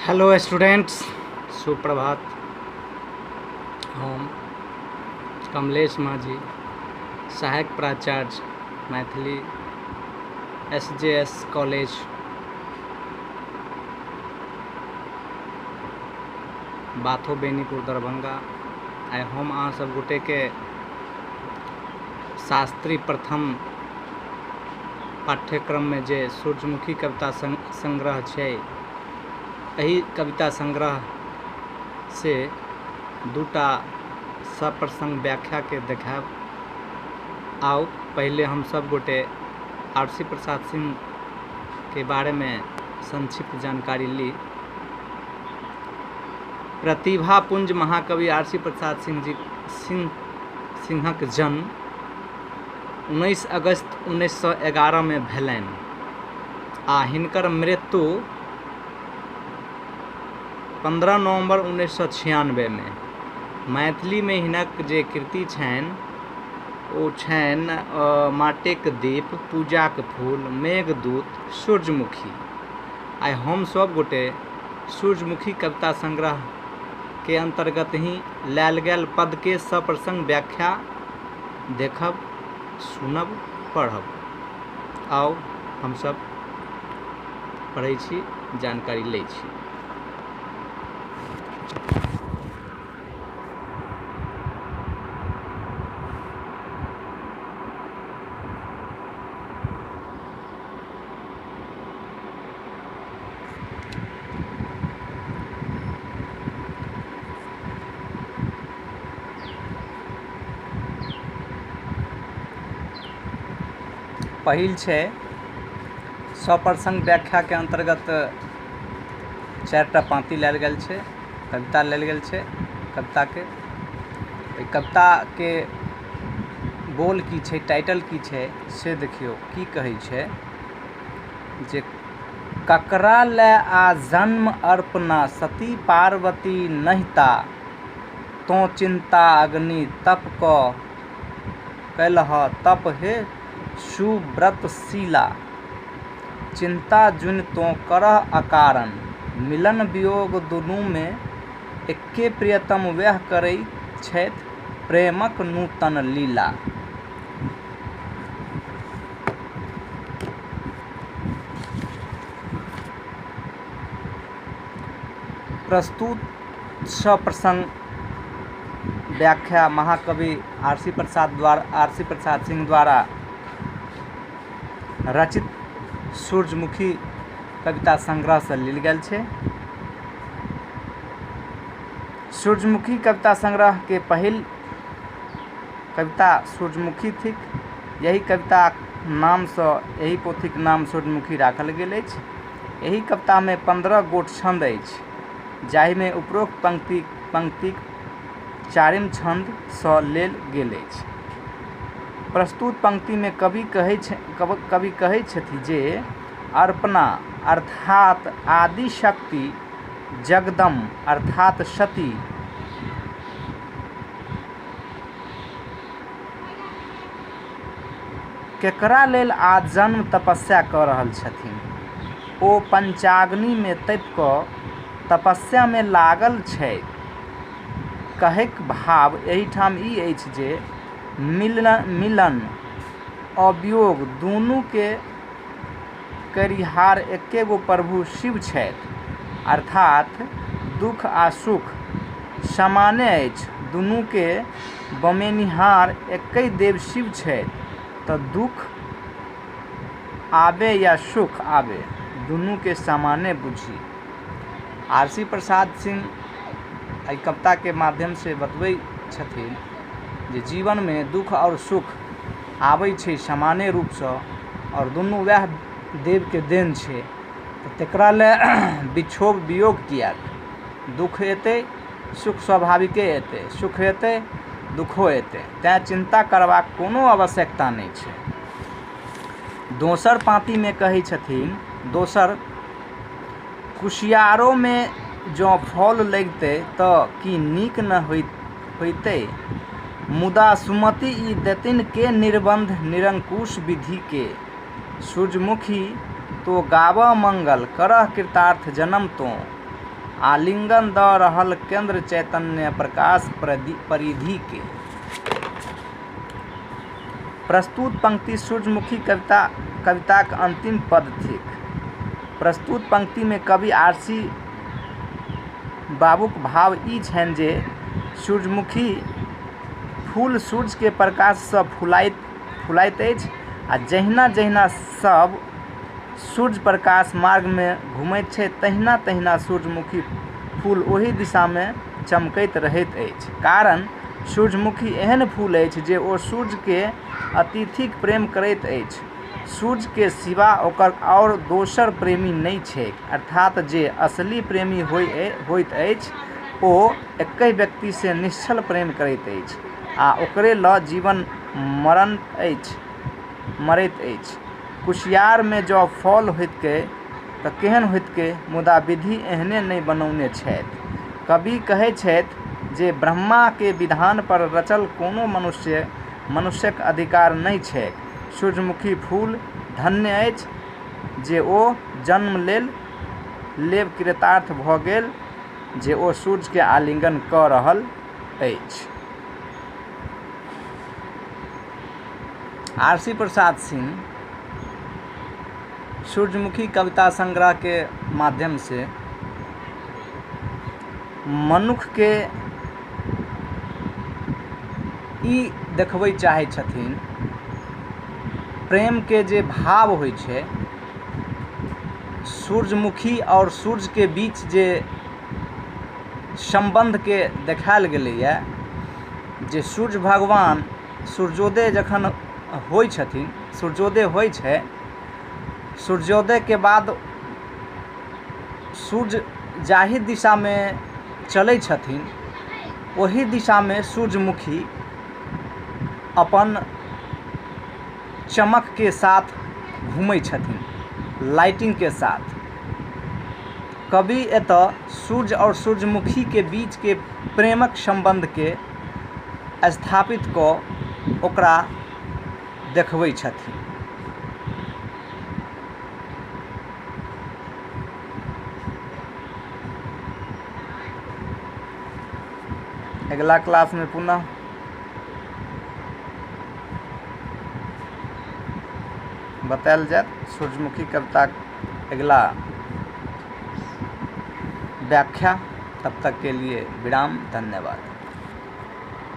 Hello students, सुप्रभात। हम कमलेश माझी, सहायक प्राचार्य मैथिली SJS कॉलेज बाथो बेनीपुर दरभंगा। आइ हम अहाँ सब गोटे के शास्त्री प्रथम पाठ्यक्रम में जे सूर्यमुखी कविता संग्रह छै, एही कविता संग्रह से दूटा सप्रसंग व्याख्या के देखाब। आओ पहले हम सब गोटे आरसी प्रसाद सिंह के बारे में संक्षिप्त जानकारी ली। प्रतिभा पुंज महाकवि आरसी प्रसाद सिंहक जन्म 19 अगस्त 1911 में भेलनि आ हिनकर मृत्यु 15 नवंबर 1996 में। मैथिली में हिनक जे कृति छनि ओ छनि माटेक दीप, पूजाक फूल, मेघदूत, सूर्यमुखी। आइ हम सब गोटे सूर्यमुखी कविता संग्रह के अंतर्गत ही लायल गेल पद के सप्रसंग व्याख्या देखब, सुनब, पढ़ब। आओ हम सब पढ़ै छी, जानकारी लै छी। पहिल छै सप्रसंग व्याख्या के अंतर्गत 4टा पाँति लेल गेल छै, कविता लेल गेल छै। कविता के बोल की छै, टाइटल की छै से देखियो की कहै छै जे ककरा ले आ जन्म अर्पणा सती पार्वती नहिता तो चिंता अग्नि तप क कैलह तप हे सुव्रतशीला चिंता जुन तो करह अकारण मिलन वियोग दुनू में एक्के प्रियतम वह करै छथि प्रेमक नूतन लीला। प्रस्तुत सप्रसंग व्याख्या महाकवि आरसी प्रसाद सिंह द्वारा रचित सूर्यमुखी कविता संग्रह से लेल गेल छै। सूर्यमुखी कविता संग्रह के पहिल कविता सूर्यमुखी थिक। यही कविता नाम से यही पोथीक नाम सूर्यमुखी राखल गेल अछि। यही कविता में 15 गोट छंद अछि, जाहि में उपरोक्त पंक्तिक 4म छंद सँ लेल गेल अछि। प्रस्तुत पंक्ति में कवि कहै छथि जे अर्पणा अर्थात आदि शक्ति, जगदम अर्थात सती, केकरा लेल आ जन्म तपस्या कऽ रहल छथिन। ओ पंचाग्नि में तपि कऽ तपस्या में लागल छै। कहैक भाव एहिठाम ई अछि जे मिलन अवियोग दुनू के करिहार एके गो प्रभु शिव छथि, अर्थात दुख आ सुख समाने अछि। दुनू के बमेनिहार एकै देव शिव छथि, तऽ दुख आबे या सुख आबे दुनू के समाने बुझी। आरसी प्रसाद सिंह एहि कविता के माध्यम से बतबै छथिन जे जीवन में दुख और सुख आबै छै समाने रूप से, और दुनू वह देव के देन छै, तऽ तेकरा ले विक्षोभ वियोग किया। दुख एतै सुख स्वाभाविके एतै, सुख एतै दुखो एतै, तेँ चिंता करबाक कोनो आवश्यकता नहि छै। दोसर पाँति में कहै छथिन, दोसर कुशियारो में जँ फल लगितै तऽ की नीक न होइतै। मुदा सुमति ई देतिन के निर्बंध निरंकुश विधि के। सूर्यमुखी तो गावह मंगल करह कृतार्थ जन्म तो आलिंगन द रहल केंद्र चैतन्य प्रकाश परिधि के। प्रस्तुत पंक्ति सूर्यमुखी कविताक अंतिम पद थिक। प्रस्तुत पंक्ति में कवि आरसी बाबूक भाव ई छनि जे सूर्यमुखी फूल सूर्य के प्रकाश से फुलाइत अछि आ जहिना जहिना सब सूर्य प्रकाश मार्ग में घुमैत छै तहिना तहिना सूर्यमुखी फूल ओहि दिशा में चमकैत रहैत अछि। कारण सूर्यमुखी एहन फूल अछि जे ओ सूर्य के अतिथिक प्रेम करैत अछि। सूर्य के सिवा ओकर और दोसर प्रेमी नहीं छै, अर्थात जे असली प्रेमी होइत अछि ओ एकै व्यक्ति से निश्चल प्रेम करैत अछि आ ओकरे ल जीवन मरैत अछि। कुशियार में जँ फल होइतकै तऽ केहन होइतकै, मुदा विधि एहने नहीं बनौने छथि। कवि कहै छथि जे ब्रह्मा के विधान पर रचल कोनो मनुष्यक अधिकार नहीं छैक। सूर्यमुखी फूल धन्य अछि जे ओ जन्म लेब कृतार्थ भऽ गेल जे ओ सूर्य के आलिंगन कऽ रहल अछि। आरसी प्रसाद सिंह सूर्यमुखी कविता संग्रह के माध्यम से मनुख के ई देखबै चाहै छथिन प्रेम के जे भाव होइ छै, सूर्यमुखी और सूर्य के बीच जे संबंध के देखायल गेलैया, जे सूर्य भगवान सूर्योदय जखन होइ छथिन, सूर्योदय होइ छै, सूर्योदय के बाद सूर्य जाहि दिशा में चलै छथिन ओही दिशा में सूर्यमुखी अपन चमक के साथ घूमै छथिन, लाइटिंग के साथ। कवि एतऽ सूर्य और सूर्यमुखी के बीच के प्रेमक संबंध के स्थापित कऽ ओकरा देखबै छथिन। अगला क्लास में पुनः बतायल जायत सूर्यमुखी कविता अगला व्याख्या। तब तक के लिए विराम। धन्यवाद।